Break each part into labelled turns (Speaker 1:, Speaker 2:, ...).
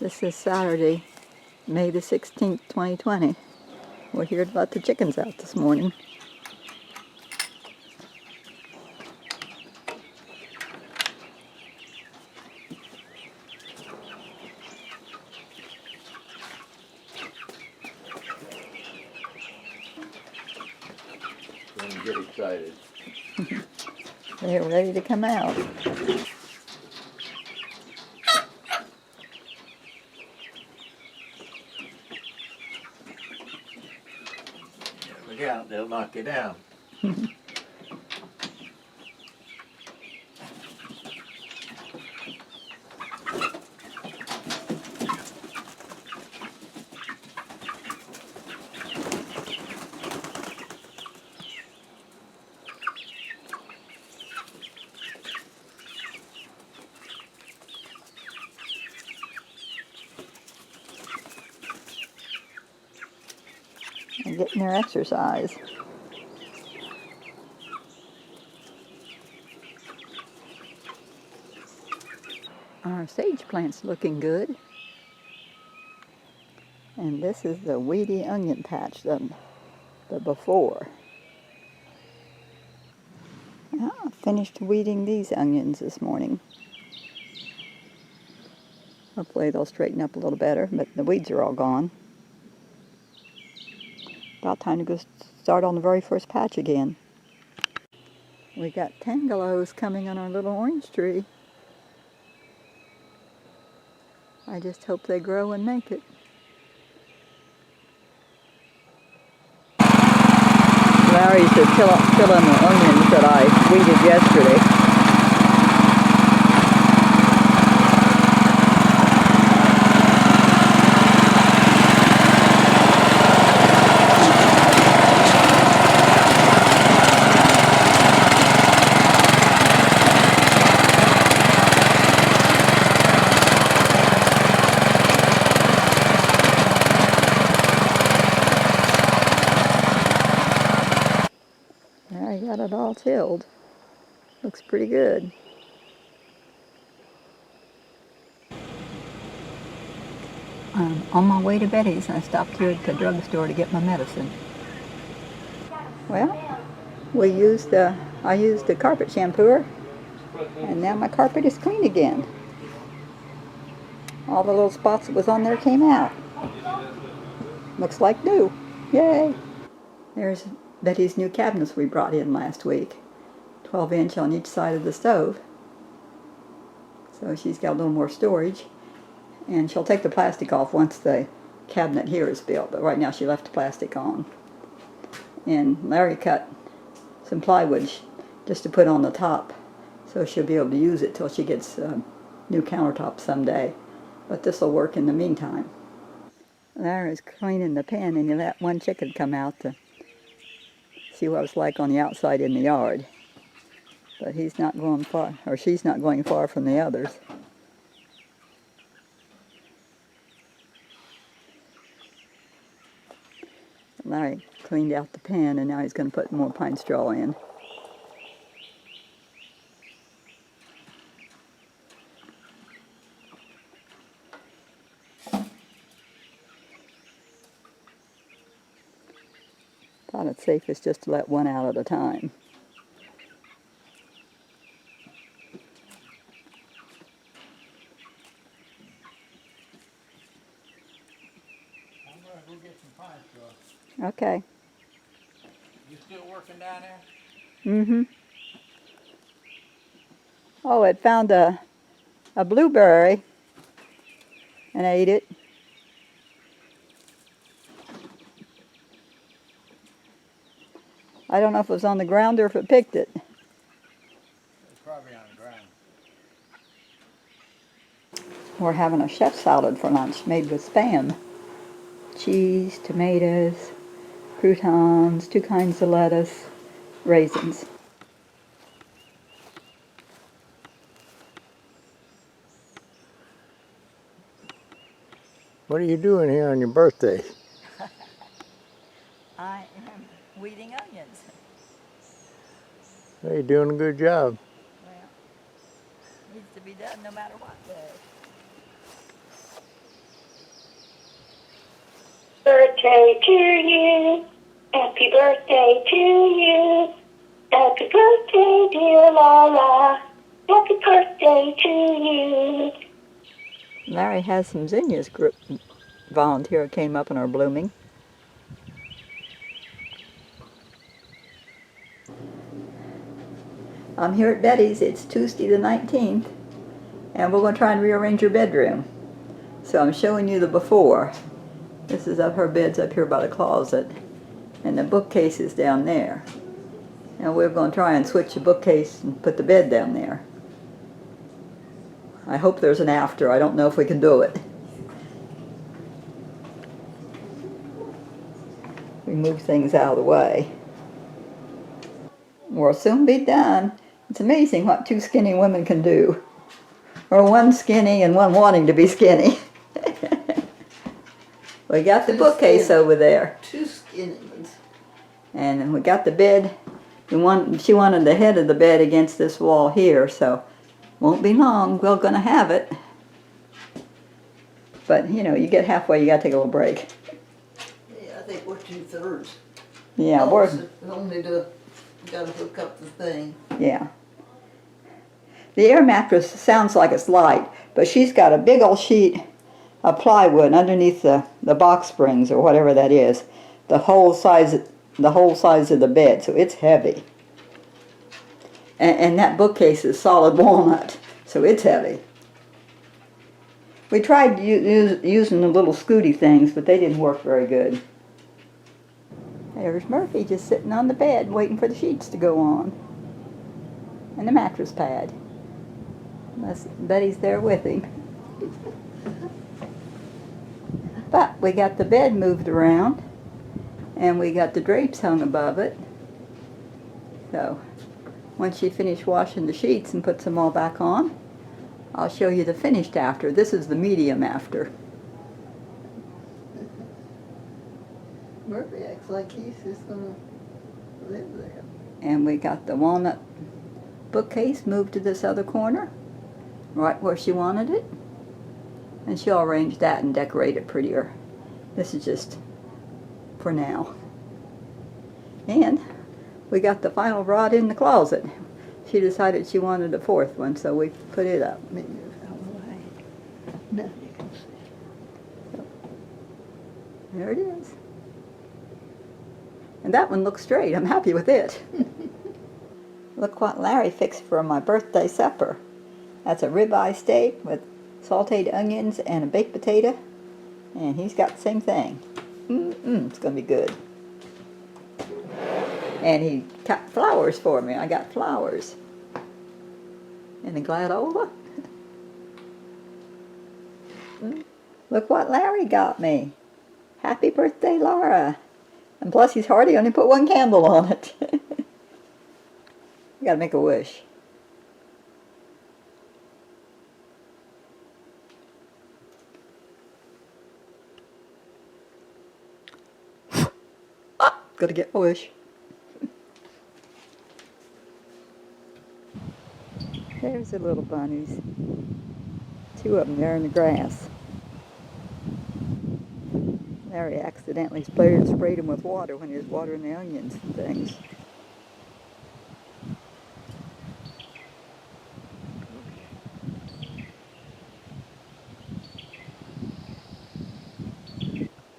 Speaker 1: This is Saturday, May the 16th, 2020. We're here to let the chickens out this morning.
Speaker 2: Don't get excited.
Speaker 1: They're ready to come out.
Speaker 2: Look out, they'll knock you down.
Speaker 1: And getting their exercise. Our sage plant's looking good. And this is the weedy onion patch, the before. I finished weeding these onions this morning. Hopefully they'll straighten up a little better, but the weeds are all gone. About time to go start on the very first patch again. We got tangelos coming on our little orange tree. I just hope they grow and make it. Larry's to fill in the onions that I weeded yesterday. I got it all tilled. Looks pretty good. On my way to Betty's, I stopped here at the drugstore to get my medicine. Well, I used the carpet shampooer, and now my carpet is clean again. All the little spots that was on there came out. Looks like new. Yay! There's Betty's new cabinets we brought in last week. 12-inch on each side of the stove. So she's got a little more storage. And she'll take the plastic off once the cabinet here is built. But right now she left the plastic on. And Larry cut some plywood just to put on the top. So she'll be able to use it till she gets new countertops someday. But this will work in the meantime. Larry's cleaning the pen, and he let one chicken come out to see what it was like on the outside in the yard. But he's not going far, or she's not going far from the others. Larry cleaned out the pen, and now he's going to put more pine straw in. Thought it's safest just to let one out at a time.
Speaker 2: I'm going to go get some pine straw.
Speaker 1: Okay.
Speaker 2: You still working down there?
Speaker 1: Mm-hmm. Oh, it found a blueberry and ate it. I don't know if it was on the ground or if it picked it.
Speaker 2: It's probably on the ground.
Speaker 1: We're having a chef salad for lunch made with Spam. Cheese, tomatoes, croutons, 2 kinds of lettuce, raisins.
Speaker 2: What are you doing here on your birthday?
Speaker 1: I am weeding onions.
Speaker 2: Hey, you're doing a good job.
Speaker 1: Well, needs to be done no matter what day.
Speaker 3: birthday to you. Happy birthday to you. Happy birthday, dear Laura. Happy birthday to you.
Speaker 1: Larry has some zinnias volunteer came up and are blooming. I'm here at Betty's. It's Tuesday the 19th, and we're going to try and rearrange her bedroom. So I'm showing you the before. This is up her bed's up here by the closet, and the bookcase is down there. And we're going to try and switch the bookcase and put the bed down there. I hope there's an after. I don't know if we can do it. We move things out of the way. We'll soon be done. It's amazing what two skinny women can do. Or one skinny and one wanting to be skinny. We got the bookcase over there.
Speaker 4: Two skinny ones.
Speaker 1: And we got the bed. She wanted the head of the bed against this wall here, so won't be long. We're going to have it. But, you know, you get halfway, you got to take a little break.
Speaker 4: Yeah, I think we're 2/3.
Speaker 1: Yeah,
Speaker 4: Only gotta hook up the thing.
Speaker 1: yeah. The air mattress sounds like it's light, but she's got a big old sheet of plywood underneath the box springs or whatever that is. The whole size of the bed, so it's heavy. And that bookcase is solid walnut, so it's heavy. We tried using the little scooty things, but they didn't work very good. There's Murphy just sitting on the bed waiting for the sheets to go on. And the mattress pad. Unless Betty's there with him. But we got the bed moved around. And we got the drapes hung above it. So, once she finished washing the sheets and puts them all back on, I'll show you the finished after. This is the medium after.
Speaker 4: Murphy acts like he's just gonna live there.
Speaker 1: And we got the walnut bookcase moved to this other corner, right where she wanted it. And she'll arrange that and decorate it prettier. This is just for now. And we got the final rod in the closet. She decided she wanted a fourth one, so we put it up.
Speaker 4: Maybe it's out of the way. Now you can see.
Speaker 1: There it is. And that one looks straight. I'm happy with it. Look what Larry fixed for my birthday supper. That's a ribeye steak with sauteed onions and a baked potato. And he's got the same thing. It's going to be good. And he cut flowers for me. I got flowers. And the gladola. Look what Larry got me. Happy birthday, Laura. And plus he's hardly only put one candle on it. You gotta make a wish. Gotta get a wish. There's the little bunnies. Two of them there in the grass. Larry accidentally sprayed them with water when he was watering the onions and things.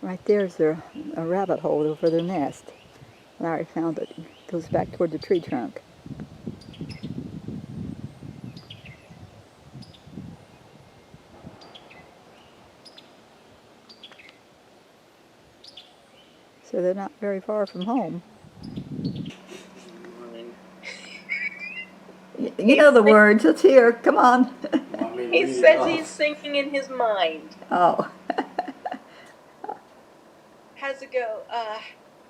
Speaker 1: Right there's a rabbit hole over their nest. Larry found it. It goes back toward the tree trunk. So they're not very far from home. You know the words. Let's hear. Come on.
Speaker 5: He says he's singing in his mind.
Speaker 1: Oh.
Speaker 5: How's it go?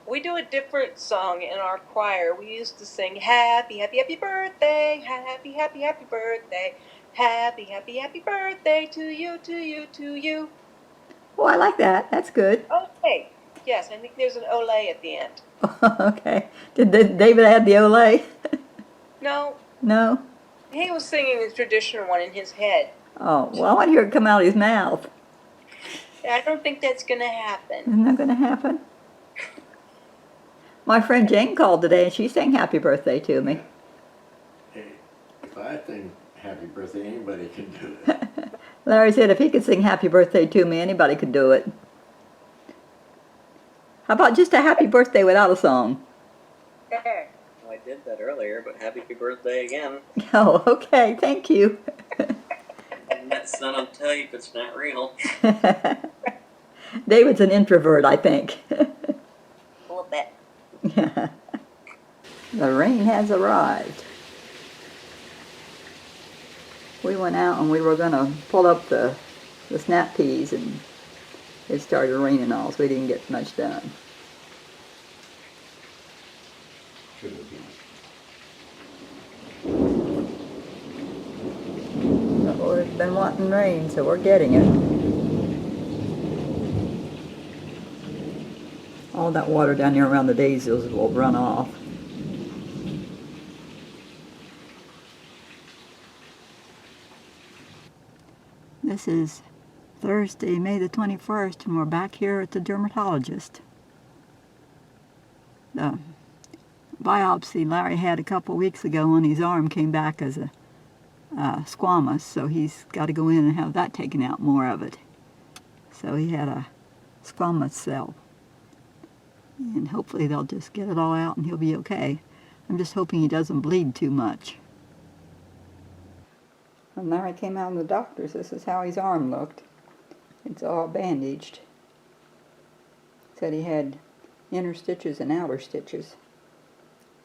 Speaker 5: We do a different song in our choir. We used to sing happy, happy, happy birthday, happy, happy, happy birthday, happy, happy, happy birthday to you, to you, to you.
Speaker 1: Oh, I like that. That's good.
Speaker 5: Okay. Yes, I think there's an ole at the end.
Speaker 1: Okay. Did David add the ole?
Speaker 5: No,
Speaker 1: No?
Speaker 5: he was singing the traditional one in his head.
Speaker 1: Oh, well, I want to hear it come out of his mouth.
Speaker 5: I don't think that's gonna happen.
Speaker 1: Isn't that going to happen? My friend Jane called today and she sang happy birthday to me.
Speaker 2: Hey, if I sing happy birthday, anybody can do it.
Speaker 1: Larry said if he could sing happy birthday to me, anybody could do it. How about just a happy birthday without a song?
Speaker 5: Okay.
Speaker 6: I did that earlier, but happy birthday again.
Speaker 1: Oh, okay, thank you.
Speaker 6: And that son will tell you if it's not real.
Speaker 1: David's an introvert, I think.
Speaker 5: A little bit.
Speaker 1: The rain has arrived. We went out and we were going to pull up the snap peas and it started raining all, so we didn't get much done. But we've been wanting rain, so we're getting it. All that water down there around the daisies will run off. This is Thursday, May the 21st, and we're back here at the dermatologist. The biopsy Larry had a couple weeks ago on his arm came back as a squamous, so he's got to go in and have that taken out, more of it. So he had a squamous cell. And hopefully they'll just get it all out and he'll be okay. I'm just hoping he doesn't bleed too much. When Larry came out of the doctor's, this is how his arm looked. It's all bandaged. Said he had inner stitches and outer stitches.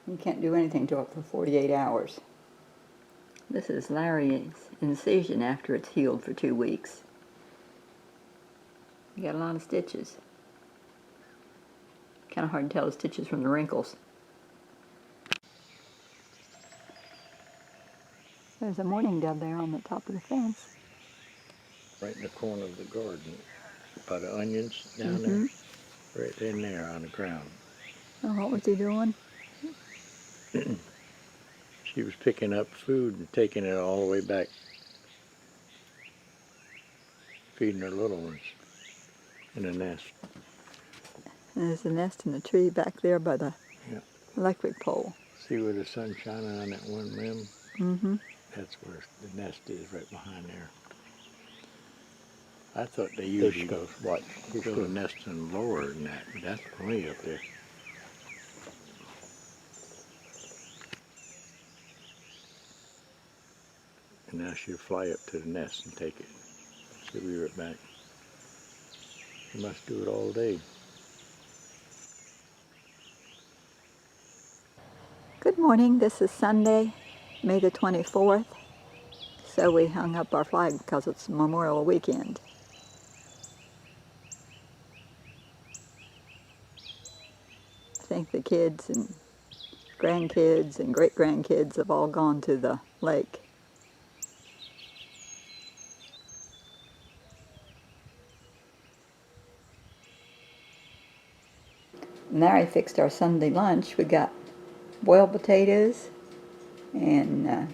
Speaker 1: He can't do anything to it for 48 hours. This is Larry's incision after it's healed for 2 weeks. He got a lot of stitches. Kind of hard to tell the stitches from the wrinkles. There's a mourning dove there on the top of the fence.
Speaker 2: Right in the corner of the garden, by the onions down there. Right in there on the ground.
Speaker 1: Oh, what was he doing?
Speaker 2: She was picking up food and taking it all the way back. Feeding her little ones in a nest.
Speaker 1: There's a nest in the tree back there by the electric pole.
Speaker 2: See where the sun's shining on that one limb?
Speaker 1: Mm-hmm.
Speaker 2: That's where the nest is, right behind there. I thought they usually build a nest in lower than that, but that's way up there. And now she'll fly up to the nest and take it. She'll be right back. She must do it all day.
Speaker 1: Good morning. This is Sunday, May the 24th. So we hung up our flag because it's Memorial Weekend. I think the kids and grandkids and great-grandkids have all gone to the lake. Larry fixed our Sunday lunch. We got boiled potatoes and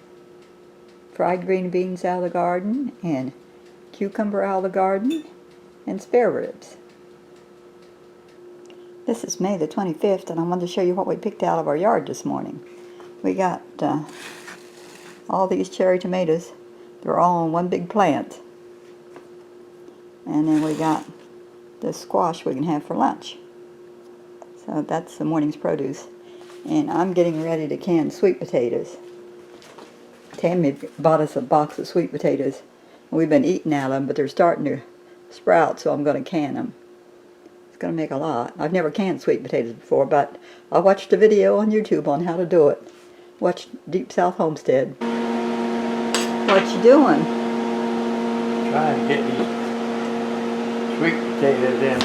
Speaker 1: fried green beans out of the garden and cucumber out of the garden and spare ribs. This is May the 25th, and I wanted to show you what we picked out of our yard this morning. We got all these cherry tomatoes. They're all on one big plant. And then we got this squash we can have for lunch. So that's the morning's produce. And I'm getting ready to can sweet potatoes. Tammy bought us a box of sweet potatoes. We've been eating out of them, but they're starting to sprout, so I'm going to can them. It's going to make a lot. I've never canned sweet potatoes before, but I watched a video on YouTube on how to do it. Watch Deep South Homestead. What you doing?
Speaker 2: Trying to get these sweet potatoes in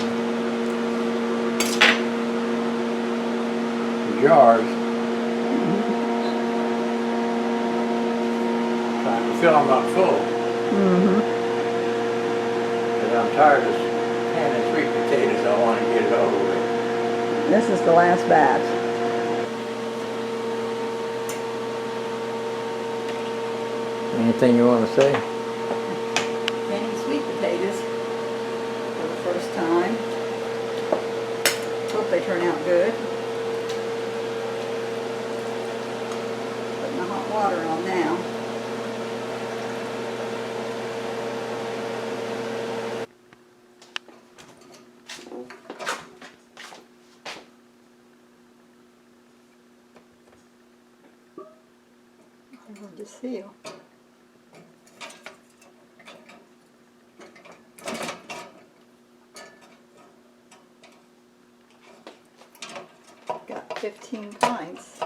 Speaker 2: the jars. Trying to fill them up full. Because I'm tired of canning sweet potatoes. I want to get it over with.
Speaker 1: This is the last batch.
Speaker 2: Anything you want to say?
Speaker 1: Canning sweet potatoes for the Hard to seal. Got 15 pints.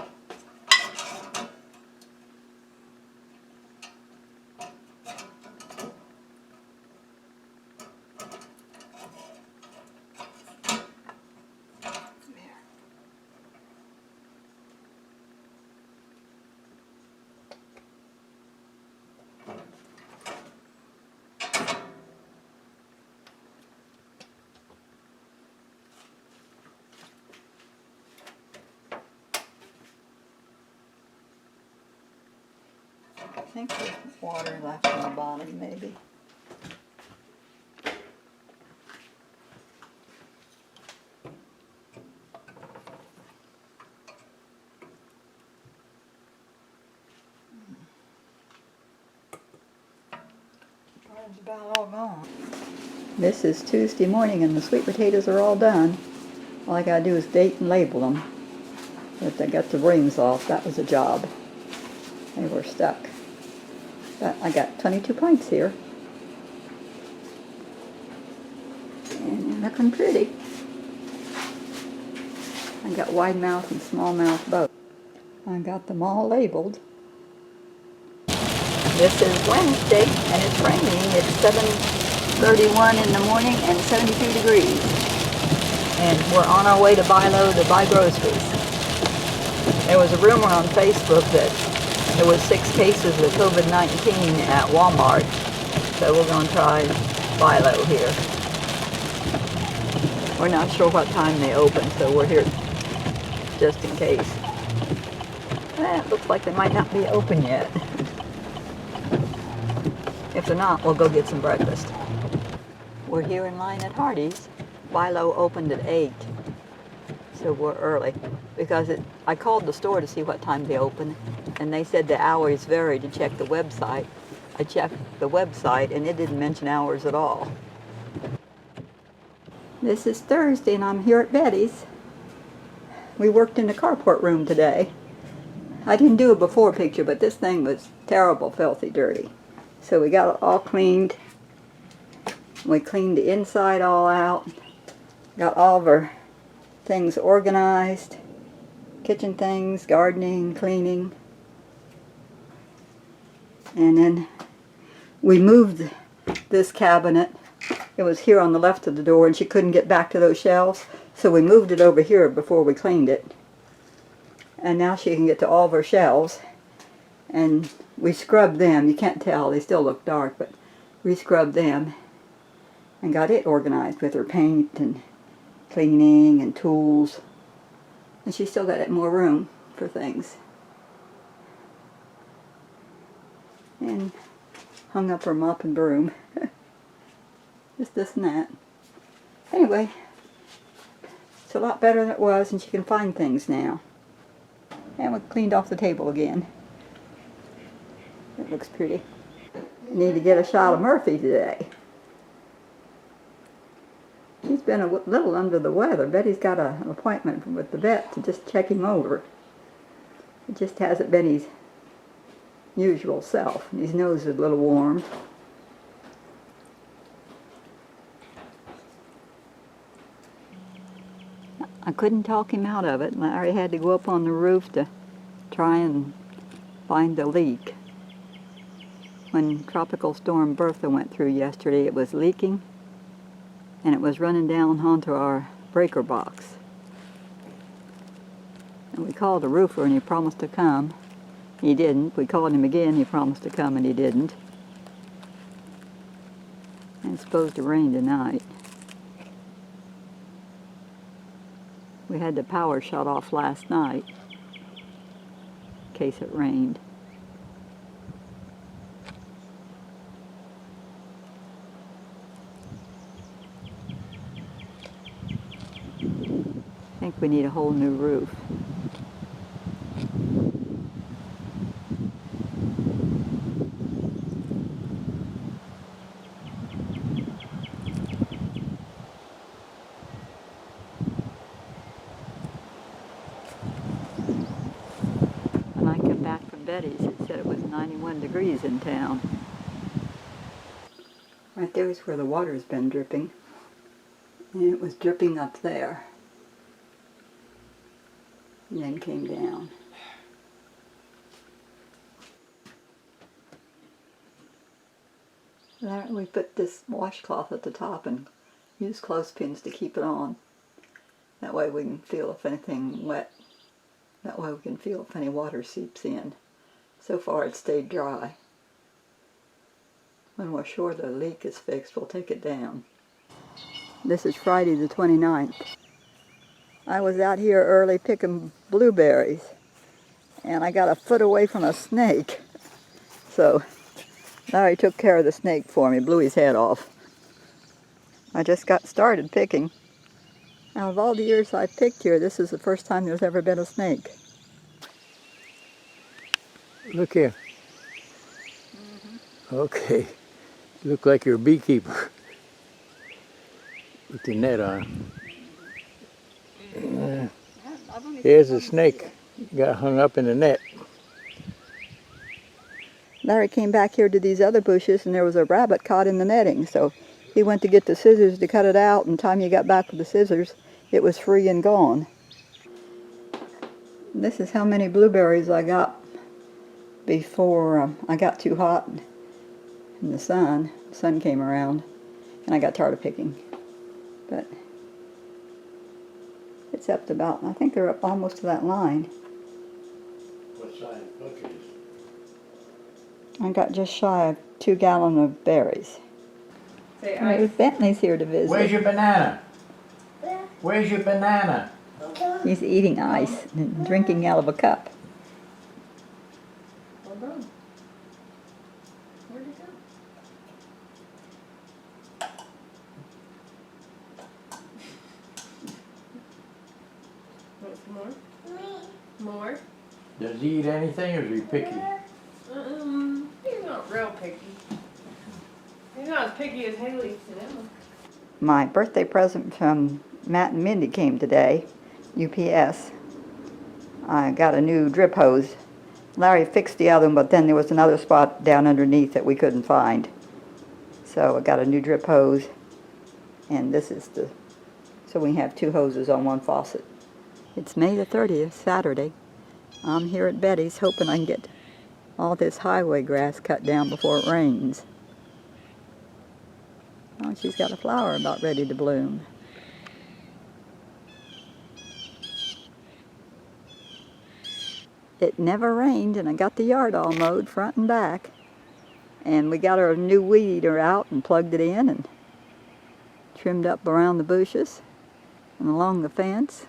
Speaker 1: I think there's water left on the bottom, maybe. Water's about all gone. This is Tuesday morning and the sweet potatoes are all done. All I gotta do is date and label them. But I got the rings off, that was a job. They were stuck. But I got 22 pints here. And they're looking pretty. I got wide mouth and small mouth both. I got them all labeled. This is Wednesday and it's raining. It's 7:31 in the morning and 72 degrees. And we're on our way to Bilo to buy groceries. There was a rumor on Facebook that there was 6 cases of COVID-19 at Walmart, so we're going to try Bilo here. We're not sure what time they open, so we're here just in case. It looks like they might not be open yet. If they're not, we'll go get some breakfast. We're here in line at Hardee's. Bilo opened at 8, so we're early. Because I called the store to see what time they open, and they said the hours vary to check the website. I checked the website, and it didn't mention hours at all. This is Thursday, and I'm here at Betty's. We worked in the carport room today. I didn't do a before picture, but this thing was terrible, filthy, dirty. So we got it all cleaned. We cleaned the inside all out. Got all of our things organized. Kitchen things, gardening, cleaning. And then we moved this cabinet. It was here on the left of the door and she couldn't get back to those shelves. So we moved it over here before we cleaned it. And now she can get to all of her shelves. And we scrubbed them. You can't tell, they still look dark, but we scrubbed them. And got it organized with her paint and cleaning and tools. And she still got more room for things. And hung up her mop and broom. Just this and that. Anyway, it's a lot better than it was, and she can find things now. And we cleaned off the table again. It looks pretty. Need to get a shot of Murphy today. He's been a little under the weather. Betty's got an appointment with the vet to just check him over. It just hasn't been his usual self. His nose is a little warm. I couldn't talk him out of it. Larry had to go up on the roof to try and find the leak. When Tropical Storm Bertha went through yesterday, it was leaking. And it was running down onto our breaker box. And we called the roofer and he promised to come. He didn't. We called him again, he promised to come and he didn't. And it's supposed to rain tonight. We had the power shut off last night in case it rained. I think we need a whole new roof. When I came back from Betty's, it said it was 91 degrees in town. Right there is where the water's been dripping. And it was dripping up there. And then came down. There, we put this washcloth at the top and use clothespins to keep it on. That way we can feel if anything wet. That way we can feel if any water seeps in. So far it stayed dry. When we're sure the leak is fixed, we'll take it down. This is Friday the 29th. I was out here early picking blueberries, and I got a foot away from a snake. So Larry took care of the snake for me, blew his head off. I just got started picking. Out of all the years I picked here, this is the first time there's ever been a snake.
Speaker 2: Look here. Okay. You look like you're a beekeeper with your net on. Here's a snake. Got hung up in the net.
Speaker 1: Larry came back here to these other bushes and there was a rabbit caught in the netting, so he went to get the scissors to cut it out, and the time he got back with the scissors, it was free and gone. This is how many blueberries I got before I got too hot in the sun. The sun came around and I got tired of picking. But it's up to about, I think they're up almost to that line.
Speaker 2: What size bucket is
Speaker 1: I got just shy of 2 gallons of berries. Bentley's here to visit.
Speaker 2: Where's your banana? Where's your banana?
Speaker 1: He's eating ice and drinking out of a cup.
Speaker 5: Hold on. Where'd it go? Want some more? More?
Speaker 2: Does he eat anything, or is he picky?
Speaker 5: He's not real picky. He's not as picky as Haley's and Emma.
Speaker 1: My birthday present from Matt and Mindy came today, UPS. I got a new drip hose. Larry fixed the other one, but then there was another spot down underneath that we couldn't find. So I got a new drip hose, and this is so we have 2 hoses on one faucet. It's May the 30th, Saturday. I'm here at Betty's hoping I can get all this highway grass cut down before it rains. Oh, she's got a flower about ready to bloom. It never rained, and I got the yard all mowed front and back. And we got our new weed eater out and plugged it in and trimmed up around the bushes and along the fence.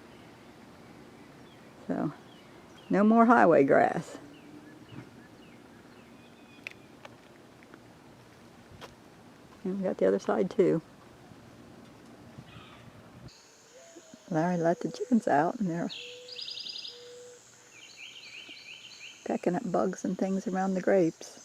Speaker 1: So, no more highway grass. And we got the other side too. Larry let the chickens out and they're pecking at bugs and things around the grapes.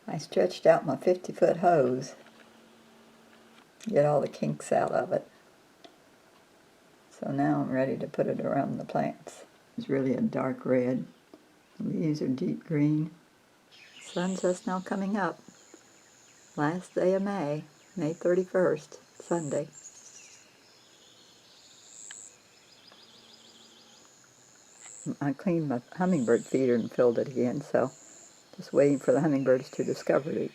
Speaker 1: I stretched out my 50-foot hose to get all the kinks out of it. So now I'm ready to put it around the plants. It's really a dark red. The leaves are deep green. Sun's just now coming up. Last day of May, May 31st, Sunday. I cleaned my hummingbird feeder and filled it again, so just waiting for the hummingbirds to discover it.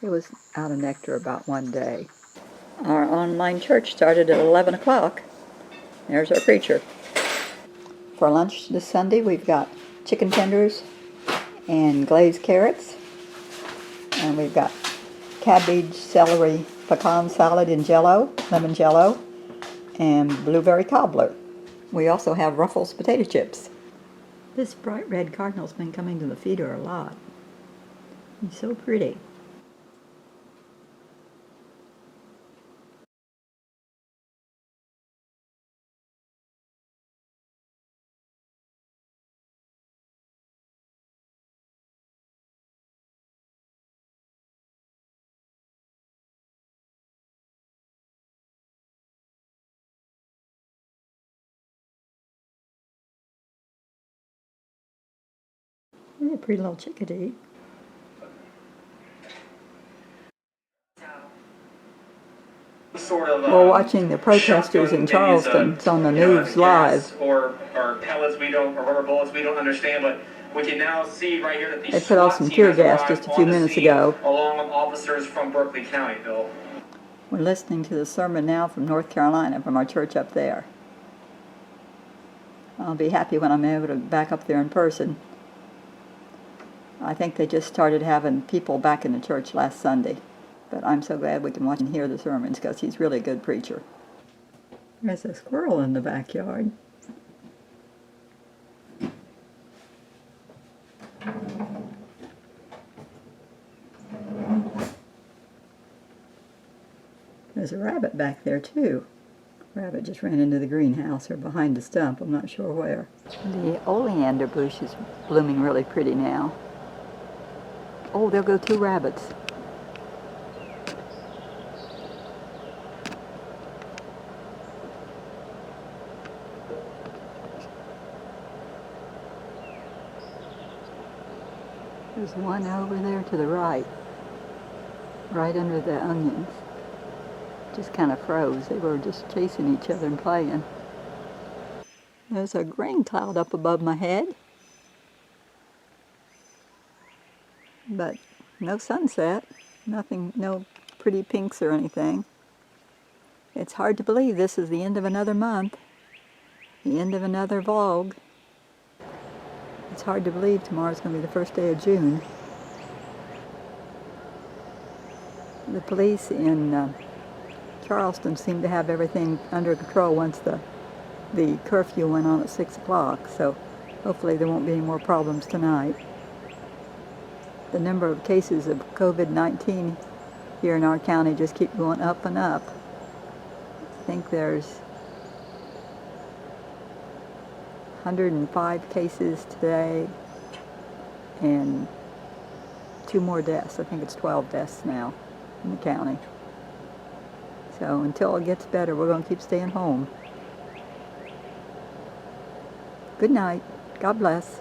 Speaker 1: It was out of nectar about one day. Our online church started at 11 o'clock. There's our preacher. For lunch this Sunday, we've got chicken tenders and glazed carrots. And we've got cabbage, celery, pecan salad in jello, lemon jello, and blueberry cobbler. We also have Ruffles potato chips. This bright red cardinal's been coming to the feeder a lot. He's so pretty. He's a pretty little chickadee.
Speaker 7: Sort of,
Speaker 1: We're watching the protesters in Charleston. It's on the news live.
Speaker 7: Or pellets or rubber bullets we don't understand, but we can now see right here that the
Speaker 1: They put off some tear gas just a few minutes ago.
Speaker 7: Along with officers from Berkeley County, Bill.
Speaker 1: We're listening to the sermon now from North Carolina, from our church up there. I'll be happy when I'm able to back up there in person. I think they just started having people back in the church last Sunday. But I'm so glad we can watch and hear the sermons because he's really a good preacher. There's a squirrel in the backyard. There's a rabbit back there too. Rabbit just ran into the greenhouse or behind the stump, I'm not sure where. The oleander bush is blooming really pretty now. Oh, there go 2 rabbits. There's one over there to the right under the onions. Just kind of froze. They were just chasing each other and playing. There's a rain cloud up above my head. But no sunset. Nothing, no pretty pinks or anything. It's hard to believe this is the end of another month. The end of another vlog. It's hard to believe tomorrow's going to be the first day of June. The police in Charleston seem to have everything under control once the curfew went on at 6 o'clock, so hopefully there won't be any more problems tonight. The number of cases of COVID-19 here in our county just keep going up and up. I think there's 105 cases today and 2 more deaths. I think it's 12 deaths now in the county. So until it gets better, we're going to keep staying home. Good night. God bless.